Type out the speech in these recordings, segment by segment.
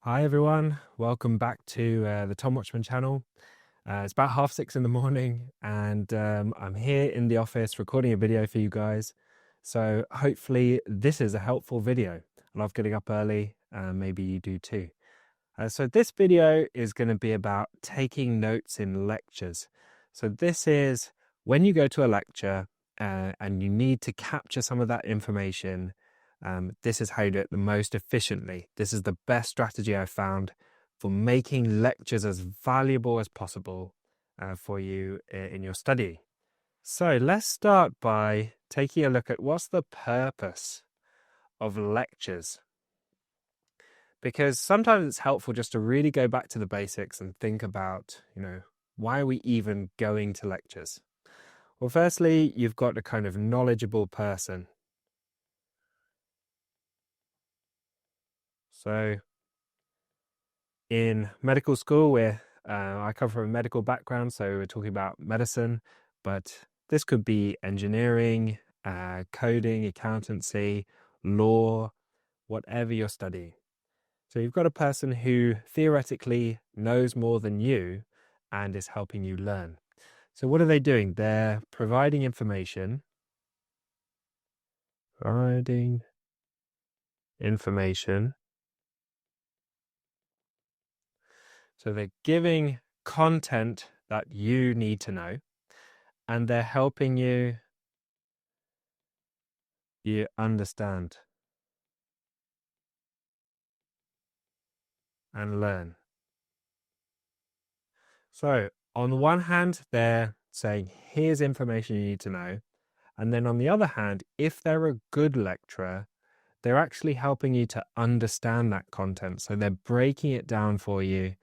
Hi everyone, welcome back to the Tom Watchman channel. It's about 6:30 in the morning and I'm here in the office recording a video for you guys. So hopefully this is a helpful video. I love getting up early, maybe you do too. So this video is going to be about taking notes in lectures. So this is when you go to a lecture and you need to capture some of that information. This is how you do it the most efficiently. This is the best strategy I've found for making lectures as valuable as possible for you in your study. So let's start by taking a look at what's the purpose of lectures. Because sometimes it's helpful just to really go back to the basics and think about, why are we even going to lectures? Well, firstly, you've got a kind of knowledgeable person. So in medical school, I come from a medical background, so we're talking about medicine, but this could be engineering, coding, accountancy, law, whatever you're studying. So you've got a person who theoretically knows more than you and is helping you learn. So what are they doing? They're providing information. Providing information. So they're giving content that you need to know, and they're helping you understand and learn. So on the one hand, they're saying, here's information you need to know. And then on the other hand, if they're a good lecturer, they're actually helping you to understand that content. So they're breaking it down for you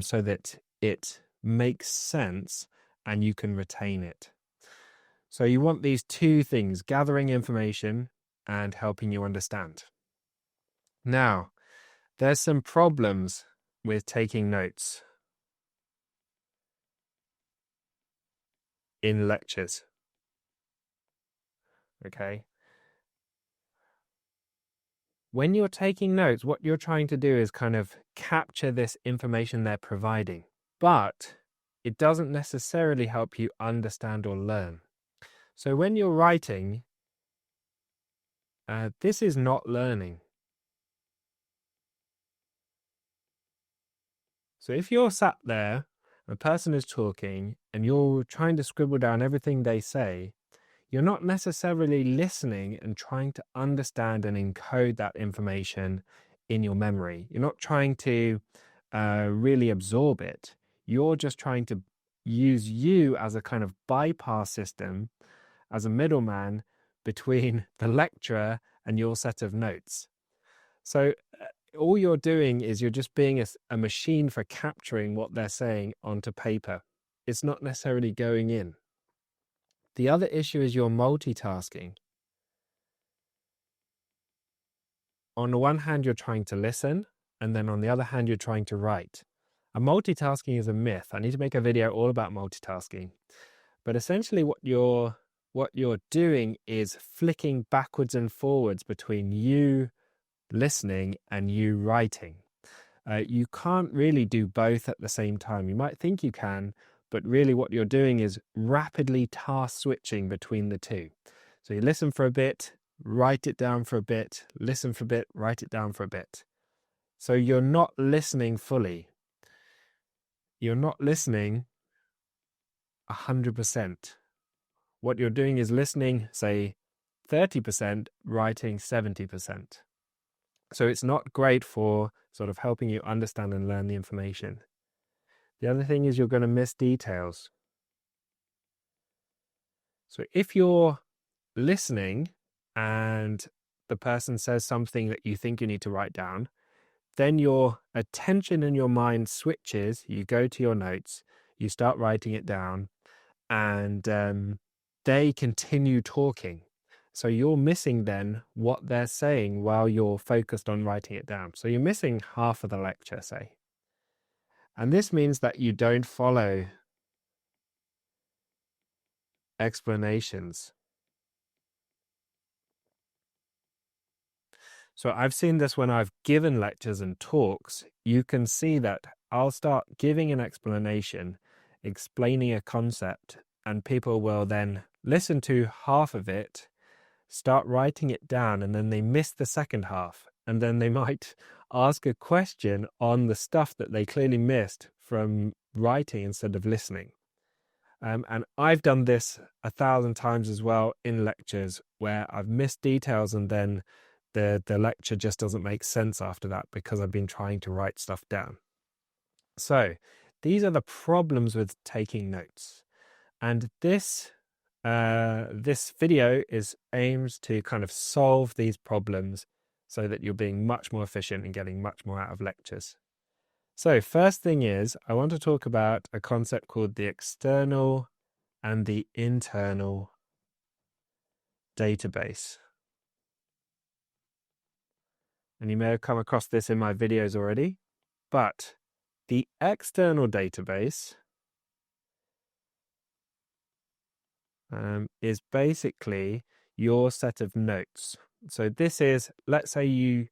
so that it makes sense and you can retain it. So you want these two things, gathering information and helping you understand. Now, there's some problems with taking notes in lectures. Okay. When you're taking notes, what you're trying to do is kind of capture this information they're providing, but it doesn't necessarily help you understand or learn. So when you're writing, this is not learning. So if you're sat there, a person is talking, and you're trying to scribble down everything they say, you're not necessarily listening and trying to understand and encode that information in your memory. You're not trying to really absorb it. You're just trying to use you as a kind of bypass system, as a middleman between the lecturer and your set of notes. So all you're doing is you're just being a machine for capturing what they're saying onto paper. It's not necessarily going in. The other issue is you're multitasking. On the one hand, you're trying to listen, and then on the other hand, you're trying to write. And multitasking is a myth. I need to make a video all about multitasking. But essentially what you're doing is flicking backwards and forwards between you listening and you writing. You can't really do both at the same time. You might think you can, but really what you're doing is rapidly task switching between the two. So you listen for a bit, write it down for a bit, listen for a bit, write it down for a bit. So you're not listening fully. You're not listening 100%. What you're doing is listening, say, 30%, writing 70%. So it's not great for sort of helping you understand and learn the information. The other thing is you're going to miss details. So if you're listening and the person says something that you think you need to write down, then your attention and your mind switches. You go to your notes, you start writing it down, and they continue talking. So you're missing then what they're saying while you're focused on writing it down. So you're missing half of the lecture, say. And this means that you don't follow explanations. So I've seen this when I've given lectures and talks. You can see that I'll start giving an explanation, explaining a concept, and people will then listen to half of it, start writing it down, and then they miss the second half. And then they might ask a question on the stuff that they clearly missed from writing instead of listening. And I've done this 1,000 times as well in lectures where I've missed details and then the lecture just doesn't make sense after that because I've been trying to write stuff down. So these are the problems with taking notes. And this video is aimed to kind of solve these problems so that you're being much more efficient and getting much more out of lectures. So first thing is, I want to talk about a concept called the external and the internal database. And you may have come across this in my videos already, but the external database is basically your set of notes. So this is, let's say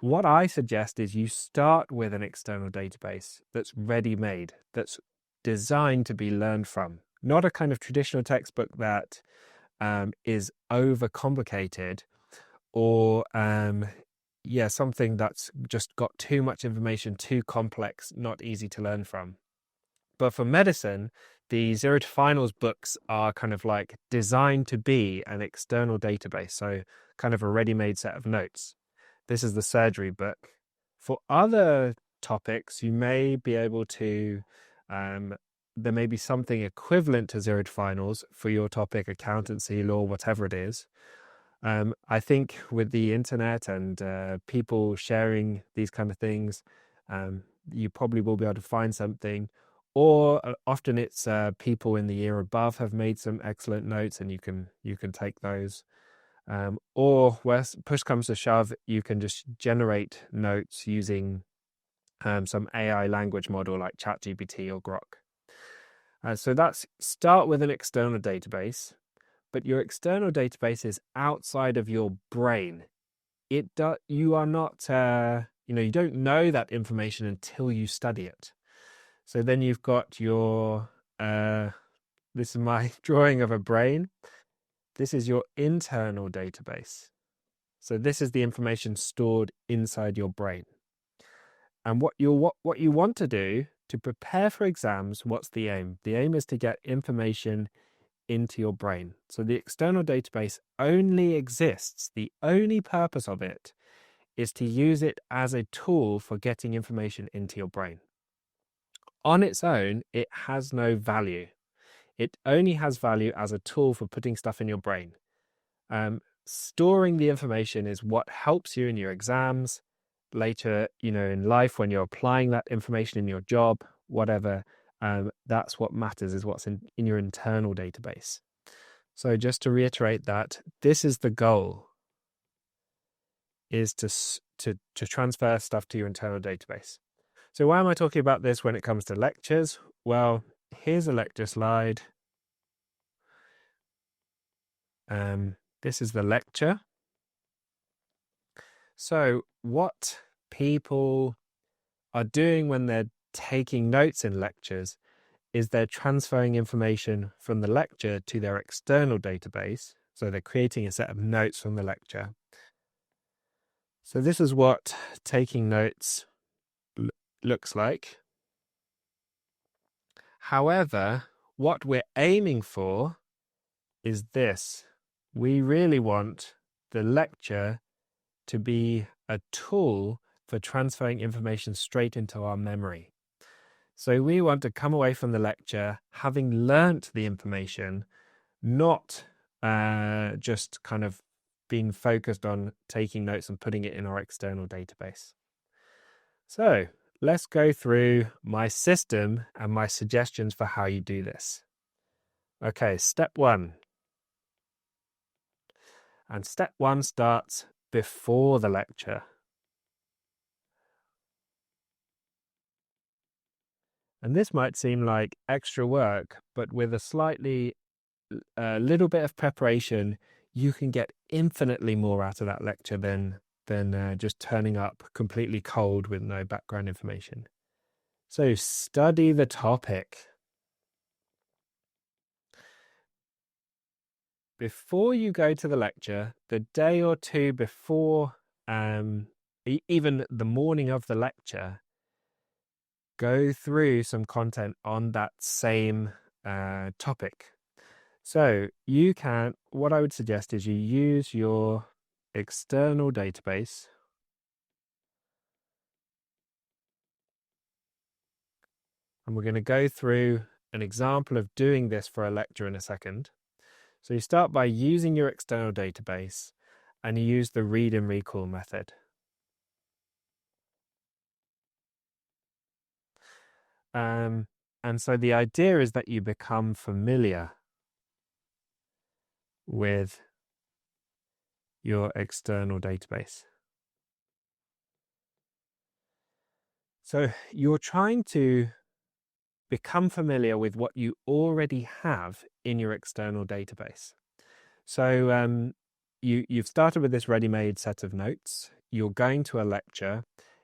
what I suggest is you start with an external database that's ready-made, that's designed to be learned from, not a kind of traditional textbook that is overcomplicated or something that's just got too much information, too complex, not easy to learn from. But for medicine, the Zero to Finals books are kind of like designed to be an external database, so kind of a ready-made set of notes. This is the surgery book. For other topics, you may be able to, there may be something equivalent to Zero to Finals for your topic, accountancy, law, whatever it is. I think with the internet and people sharing these kind of things, you probably will be able to find something. Or often it's people in the year above have made some excellent notes, and you can take those. Or where push comes to shove, you can just generate notes using some AI language model like ChatGPT or Grok. So that's start with an external database. But your external database is outside of your brain. You are not, you don't know that information until you study it. So then you've got your, this is my drawing of a brain. This is your internal database. So this is the information stored inside your brain. And what you want to do to prepare for exams, what's the aim? The aim is to get information into your brain. So the external database only exists, the only purpose of it is to use it as a tool for getting information into your brain. On its own, it has no value. It only has value as a tool for putting stuff in your brain. Storing the information is what helps you in your exams later, in life when you're applying that information in your job, whatever. That's what matters, is what's in your internal database. So just to reiterate that, this is the goal, is to transfer stuff to your internal database. So why am I talking about this when it comes to lectures? Well, here's a lecture slide. This is the lecture. So what people are doing when they're taking notes in lectures is they're transferring information from the lecture to their external database. So they're creating a set of notes from the lecture. So this is what taking notes looks like. However, what we're aiming for is this. We really want the lecture to be a tool for transferring information straight into our memory. So we want to come away from the lecture having learnt the information, not just kind of being focused on taking notes and putting it in our external database. So let's go through my system and my suggestions for how you do this. Okay, step 1. And step 1 starts before the lecture. And this might seem like extra work, but with a little bit of preparation, you can get infinitely more out of that lecture than than just turning up completely cold with no background information. So study the topic. Before you go to the lecture, the day or two before, even the morning of the lecture, go through some content on that same topic. So what I would suggest is you use your external database. And we're going to go through an example of doing this for a lecture in a second. So you start by using your external database and you use the read and recall method. And so the idea is that you become familiar with your external database. So you're trying to become familiar with what you already have in your external database. So you've started with this ready-made set of notes. You're going to a lecture.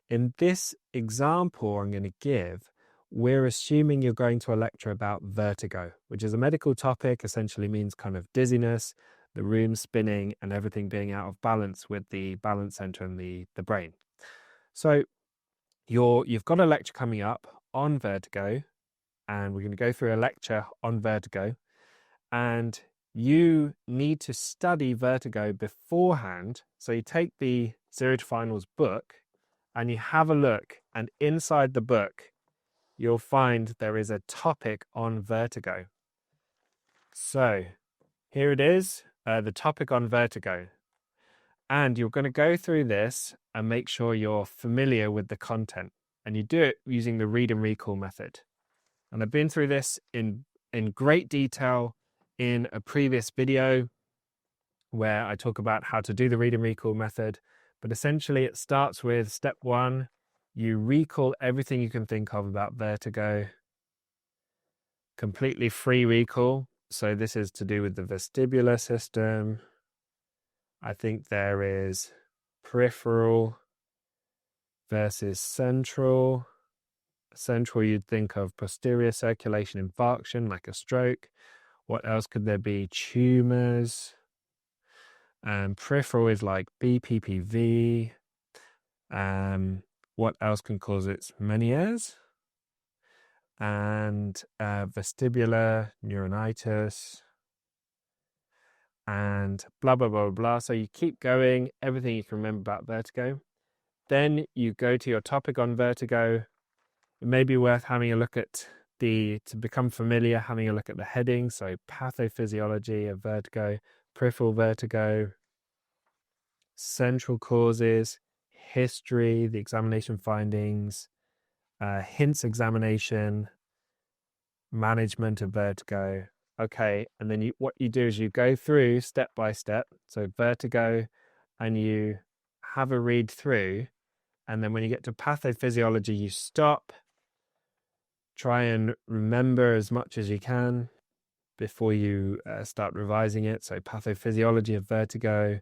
In this example I'm going to give, we're assuming you're going to a lecture about vertigo, which is a medical topic, essentially means kind of dizziness, the room spinning, and everything being out of balance with the balance center in the brain. So you've got a lecture coming up on vertigo, and we're going to go through a lecture on vertigo, and you need to study vertigo beforehand. So you take the Zero to Finals book and you have a look, and inside the book you'll find there is a topic on vertigo. So here it is, the topic on vertigo. And you're going to go through this and make sure you're familiar with the content. And you do it using the read and recall method. And I've been through this in great detail in a previous video where I talk about how to do the read and recall method. But essentially it starts with step 1. You recall everything you can think of about vertigo. Completely free recall. So this is to do with the vestibular system. I think there is peripheral versus central. Central, you'd think of posterior circulation infarction, like a stroke. What else could there be? Tumors. And peripheral is like BPPV. What else can cause it? Meniere's. And vestibular neuronitis. And blah, blah, blah, blah. So you keep going, everything you can remember about vertigo. Then you go to your topic on vertigo. It may be worth having a look at to become familiar, having a look at the heading. So pathophysiology of vertigo, peripheral vertigo, central causes, history, the examination findings, hints examination, management of vertigo. Okay, and then what you do is you go through step by step. So vertigo, and you have a read through. And then when you get to pathophysiology, you stop. Try and remember as much as you can before you start revising it. So pathophysiology of vertigo,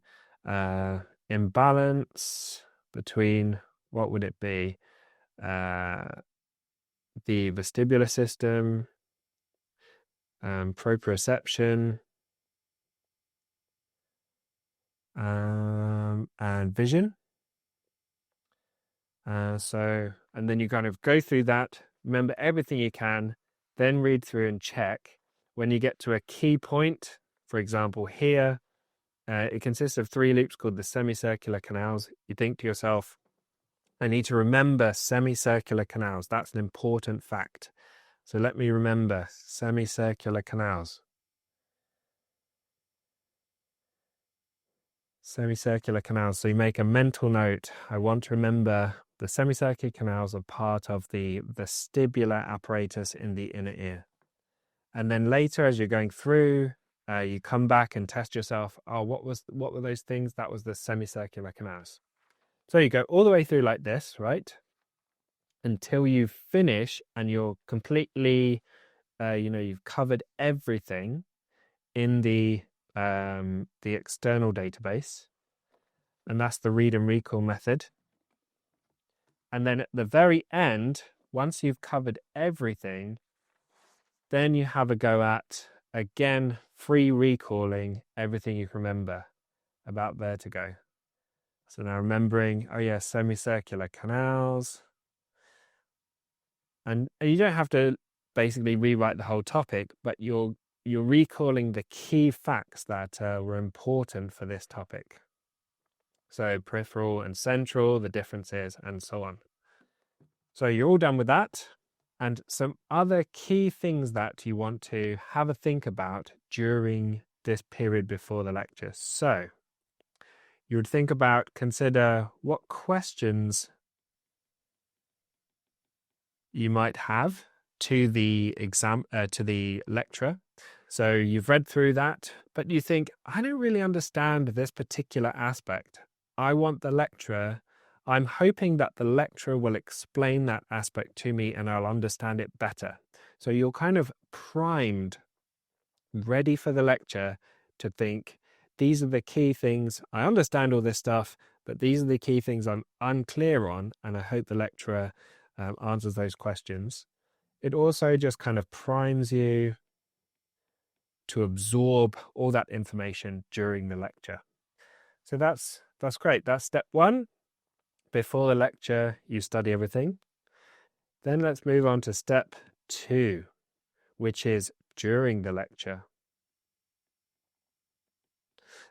imbalance between, what would it be? The vestibular system, proprioception, and vision. And then you kind of go through that, remember everything you can, then read through and check. When you get to a key point, for example, here, it consists of 3 loops called the semicircular canals. You think to yourself, I need to remember semicircular canals. That's an important fact. So let me remember semicircular canals. Semicircular canals. So you make a mental note. I want to remember the semicircular canals are part of the vestibular apparatus in the inner ear. And then later, as you're going through, you come back and test yourself. Oh, what were those things? That was the semicircular canals. So you go all the way through like this, right? Until you finish and you're completely, you've covered everything in the external database. and that's the read and recall method. And then at the very end, once you've covered everything, then you have a go at, again, free recalling everything you can remember about vertigo. So now remembering, oh yeah, semicircular canals. And you don't have to basically rewrite the whole topic, but you're recalling the key facts that were important for this topic. So peripheral and central, the differences, and so on. So you're all done with that. And some other key things that you want to have a think about during this period before the lecture. So you would think about, consider what questions you might have to the exam, to the lecturer. So you've read through that, but you think, I don't really understand this particular aspect. I want the lecturer, I'm hoping that the lecturer will explain that aspect to me and I'll understand it better. So you're kind of primed, ready for the lecture to think, these are the key things. I understand all this stuff, but these are the key things I'm unclear on, and I hope the lecturer answers those questions. It also just kind of primes you to absorb all that information during the lecture. So that's great. That's step one. Before the lecture, you study everything. Then let's move on to step two, which is during the lecture.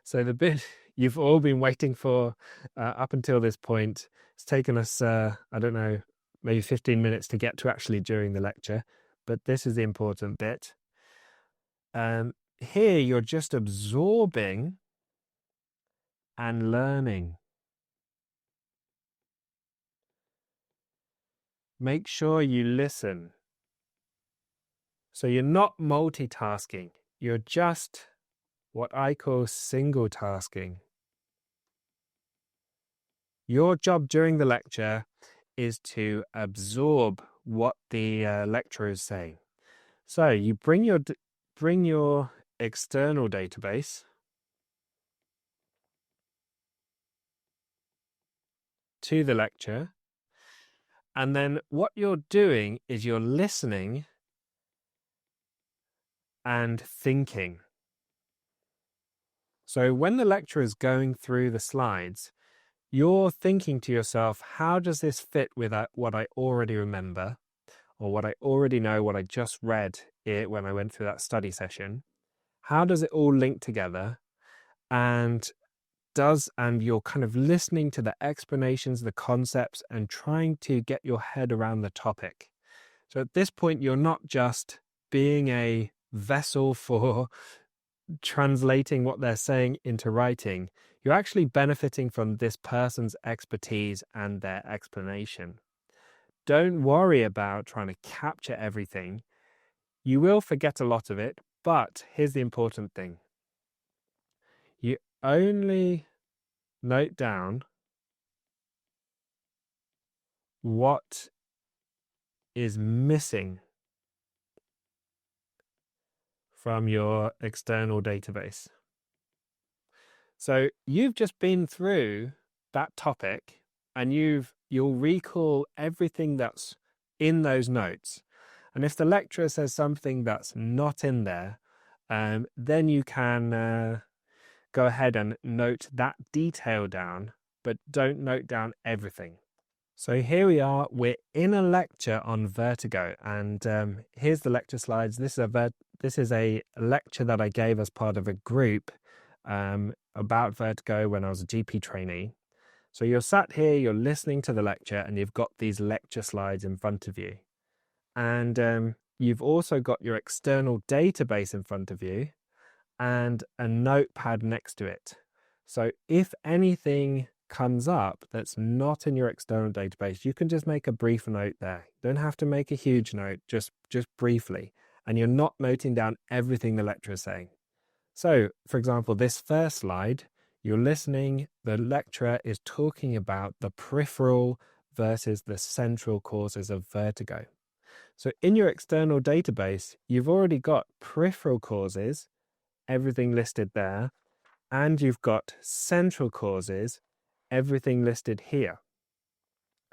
So the bit you've all been waiting for up until this point, it's taken us, I don't know, maybe 15 minutes to get to actually during the lecture, but this is the important bit. Here you're just absorbing and learning. Make sure you listen. So you're not multitasking. You're just what I call single tasking. Your job during the lecture is to absorb what the lecturer is saying. So you bring your external database to the lecture, and then what you're doing is you're listening and thinking. So when the lecturer is going through the slides, you're thinking to yourself, how does this fit with what I already remember, or what I already know, what I just read when I went through that study session? How does it all link together? And you're kind of listening to the explanations, the concepts, and trying to get your head around the topic. So at this point, you're not just being a vessel for translating what they're saying into writing. You're actually benefiting from this person's expertise and their explanation. Don't worry about trying to capture everything. You will forget a lot of it, but here's the important thing. You only note down what is missing from your external database. So you've just been through that topic and you'll recall everything that's in those notes. And if the lecturer says something that's not in there, then you can go ahead and note that detail down, but don't note down everything. So here we are, we're in a lecture on vertigo, and here's the lecture slides. This is a lecture that I gave as part of a group about vertigo when I was a GP trainee. So you're sat here, you're listening to the lecture, and you've got these lecture slides in front of you. And you've also got your external database in front of you and a notepad next to it. So if anything comes up that's not in your external database, you can just make a brief note there. You don't have to make a huge note, just briefly. And you're not noting down everything the lecturer is saying. So, for example, this first slide, you're listening, the lecturer is talking about the peripheral versus the central causes of vertigo. So in your external database, you've already got peripheral causes, everything listed there, and you've got central causes, everything listed here.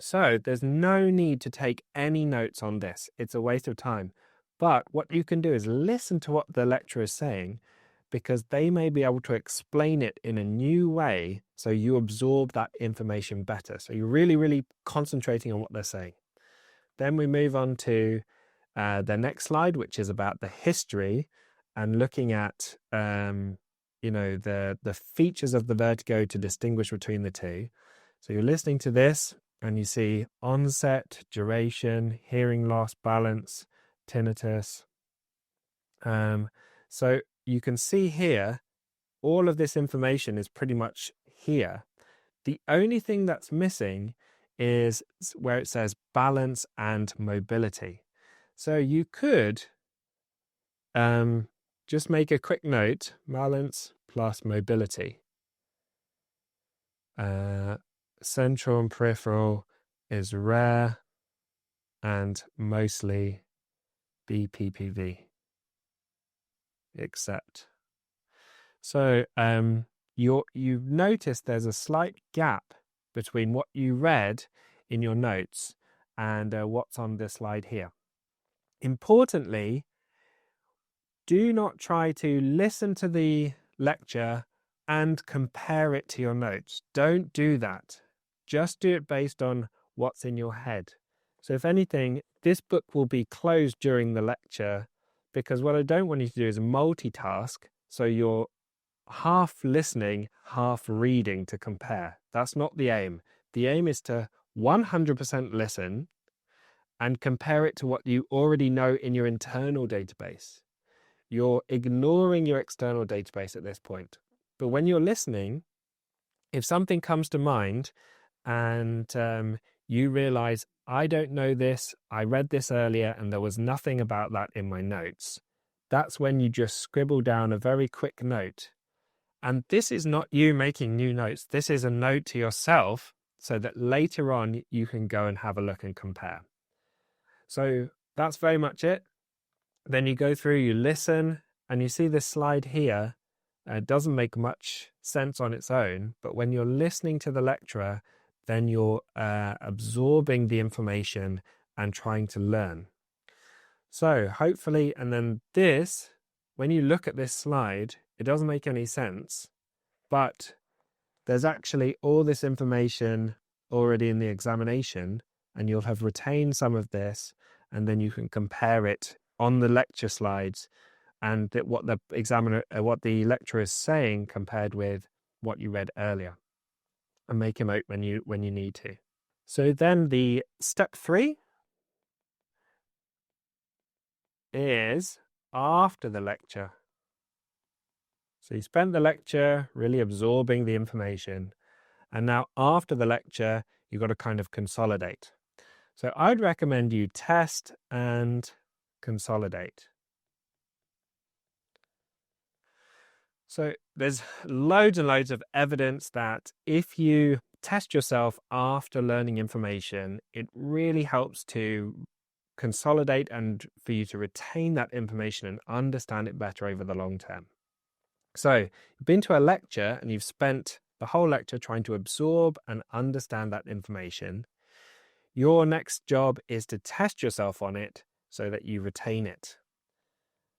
So there's no need to take any notes on this. It's a waste of time. But what you can do is listen to what the lecturer is saying, because they may be able to explain it in a new way so you absorb that information better. So you're really, really concentrating on what they're saying. Then we move on to the next slide, which is about the history and looking at the features of the vertigo to distinguish between the two. So you're listening to this and you see onset, duration, hearing loss, balance, tinnitus. So you can see here, all of this information is pretty much here. The only thing that's missing is where it says balance and mobility. So you could just make a quick note, balance plus mobility. Central and peripheral is rare and mostly BPPV, except. So you've noticed there's a slight gap between what you read in your notes and what's on this slide here. Importantly, do not try to listen to the lecture and compare it to your notes. Don't do that. Just do it based on what's in your head. So if anything, this book will be closed during the lecture, because what I don't want you to do is multitask, so you're half listening, half reading to compare. That's not the aim. The aim is to 100% listen and compare it to what you already know in your internal database. You're ignoring your external database at this point. But when you're listening, if something comes to mind and you realize, I don't know this, I read this earlier and there was nothing about that in my notes, that's when you just scribble down a very quick note. And this is not you making new notes. This is a note to yourself so that later on you can go and have a look and compare. So that's very much it. Then you go through, you listen, and you see this slide here. It doesn't make much sense on its own, but when you're listening to the lecturer, then you're absorbing the information and trying to learn. So hopefully, and then this, when you look at this slide, it doesn't make any sense, but there's actually all this information already in the examination, and you'll have retained some of this, and then you can compare it on the lecture slides and what the lecturer is saying compared with what you read earlier, and make a note when you need to. So then the step 3 is after the lecture. So you spent the lecture really absorbing the information, and now after the lecture, you've got to kind of consolidate. So I'd recommend you test and consolidate. So there's loads and loads of evidence that if you test yourself after learning information, it really helps to consolidate and for you to retain that information and understand it better over the long term. So you've been to a lecture and you've spent the whole lecture trying to absorb and understand that information. Your next job is to test yourself on it so that you retain it.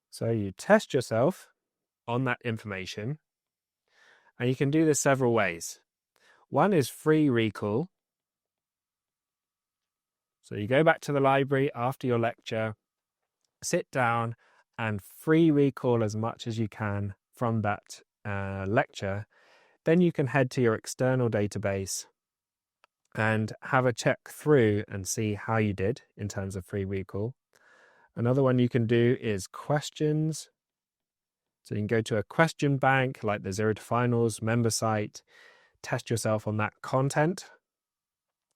So you test yourself on that information, and you can do this several ways. One is free recall. So you go back to the library after your lecture, sit down and free recall as much as you can from that lecture. Then you can head to your external database and have a check through and see how you did in terms of free recall. Another one you can do is questions. So you can go to a question bank like the Zero to Finals member site, test yourself on that content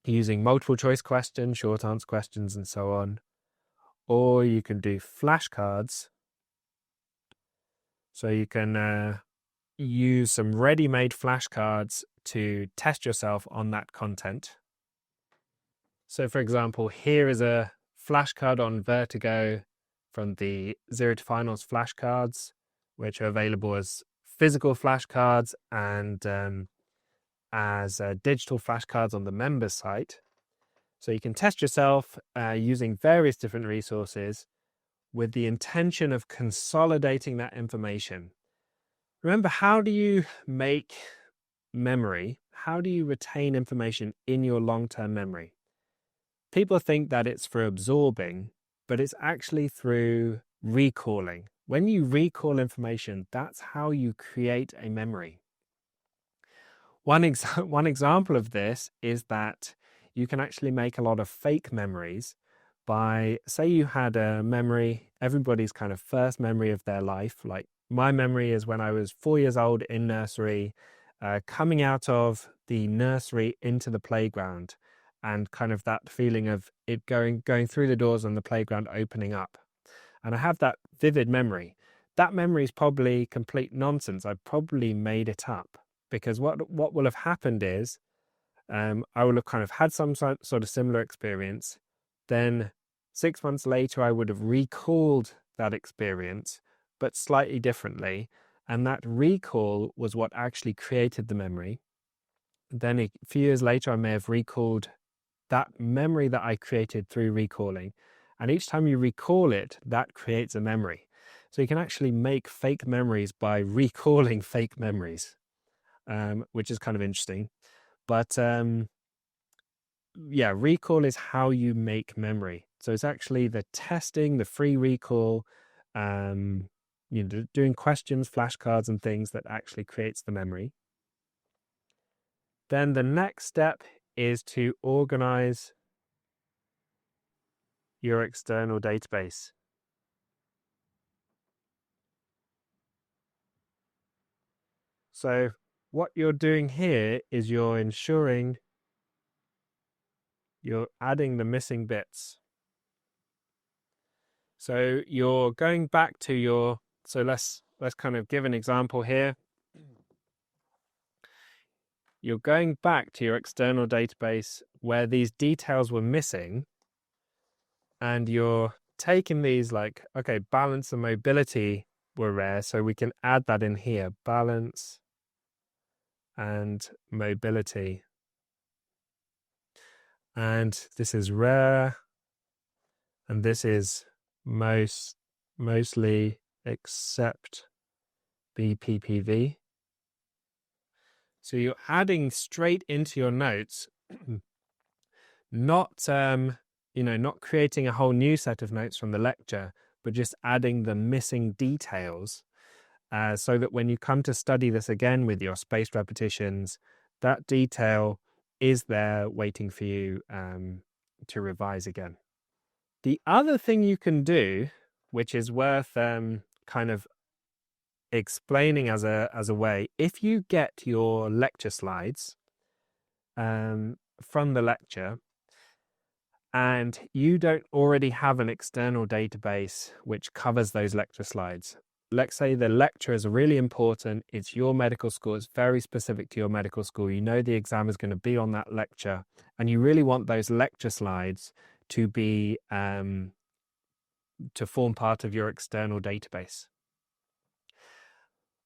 using multiple choice questions, short answer questions, and so on. Or you can do flashcards. So you can use some ready-made flashcards to test yourself on that content. So for example, here is a flashcard on vertigo from the Zero to Finals flashcards, which are available as physical flashcards and as digital flashcards on the members site. So you can test yourself using various different resources with the intention of consolidating that information. Remember, how do you make memory? How do you retain information in your long-term memory? People think that it's for absorbing, but it's actually through recalling. When you recall information, that's how you create a memory. One example of this is that you can actually make a lot of fake memories by, say you had a memory, everybody's kind of first memory of their life. Like my memory is when I was 4 years old in nursery, coming out of the nursery into the playground, and kind of that feeling of it going through the doors and the playground opening up. And I have that vivid memory. That memory is probably complete nonsense. I probably made it up, because what will have happened is I will have kind of had some sort of similar experience. Then 6 months later, I would have recalled that experience, but slightly differently. And that recall was what actually created the memory. Then a few years later, I may have recalled that memory that I created through recalling. And each time you recall it, that creates a memory. So you can actually make fake memories by recalling fake memories, which is kind of interesting. But yeah, recall is how you make memory. So it's actually the testing, the free recall, doing questions, flashcards and things that actually creates the memory. Then the next step is to organize your external database. So what you're doing here is you're ensuring you're adding the missing bits. So you're going back to your, so let's kind of give an example here. You're going back to your external database where these details were missing, and you're taking these like, okay, balance and mobility were rare, so we can add that in here, balance and mobility. And this is rare, and this is mostly except BPPV. So you're adding straight into your notes, not creating a whole new set of notes from the lecture, but just adding the missing details, so that when you come to study this again with your spaced repetitions, that detail is there waiting for you to revise again. The other thing you can do, which is worth kind of explaining as a way, if you get your lecture slides from the lecture and you don't already have an external database which covers those lecture slides, let's say the lecture is really important, it's your medical school, it's very specific to your medical school, you know the exam is going to be on that lecture, and you really want those lecture slides to be to form part of your external database.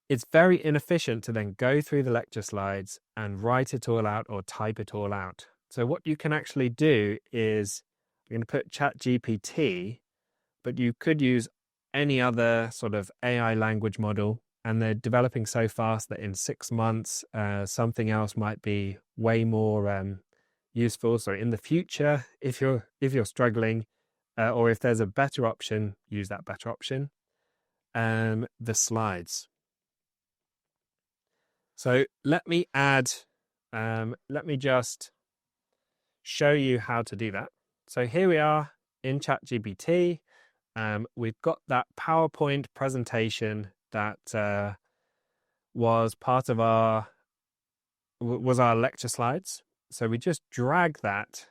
It's very inefficient to then go through the lecture slides and write it all out or type it all out. So what you can actually do is, I'm going to put ChatGPT, but you could use any other sort of AI language model, and they're developing so fast that in 6 months, something else might be way more useful. So in the future, if you're struggling, or if there's a better option, use that better option. The slides. So let me just show you how to do that. So here we are in ChatGPT. We've got that PowerPoint presentation that was part of our lecture slides. So we just drag that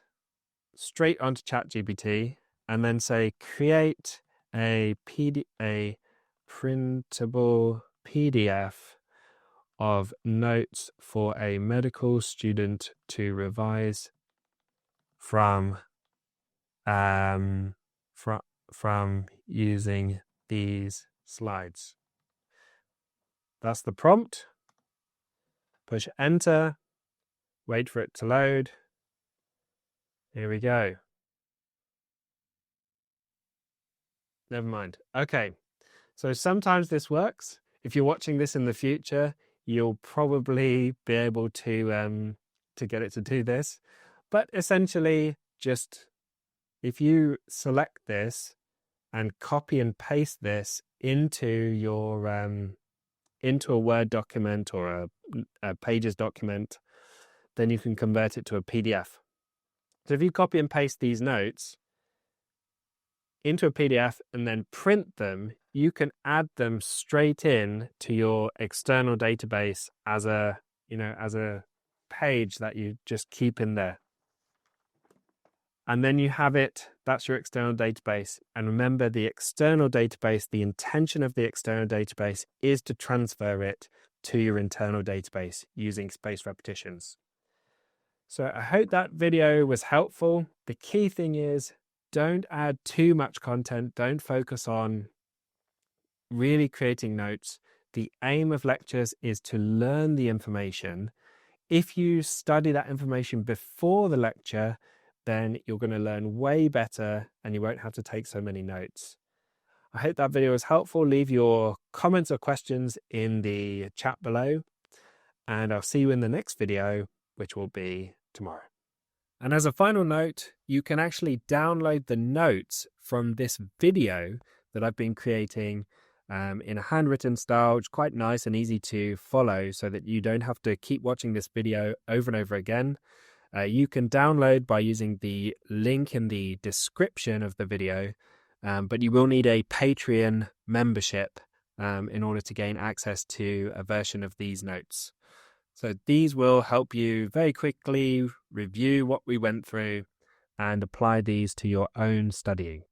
straight onto ChatGPT and then say, create a printable PDF of notes for a medical student to revise from using these slides. That's the prompt. Push enter, Wait for it to load. Here we go. Never mind. Okay. So sometimes this works. If you're watching this in the future, you'll probably be able to get it to do this. But essentially, just if you select this and copy and paste this into your into a Word document or a Pages document, then you can convert it to a PDF. So if you copy and paste these notes into a PDF and then print them, you can add them straight in to your external database as a page that you just keep in there. And then you have it, that's your external database. And remember, the external database, the intention of the external database is to transfer it to your internal database using spaced repetitions. So I hope that video was helpful. The key thing is, don't add too much content. Don't focus on really creating notes. The aim of lectures is to learn the information. If you study that information before the lecture, then you're going to learn way better and you won't have to take so many notes. I hope that video was helpful. Leave your comments or questions in the chat below, and I'll see you in the next video, which will be tomorrow. And as a final note, you can actually download the notes from this video that I've been creating in a handwritten style, which is quite nice and easy to follow so that you don't have to keep watching this video over and over again. You can download by using the link in the description of the video, but you will need a Patreon membership in order to gain access to a version of these notes. So these will help you very quickly review what we went through and apply these to your own studying.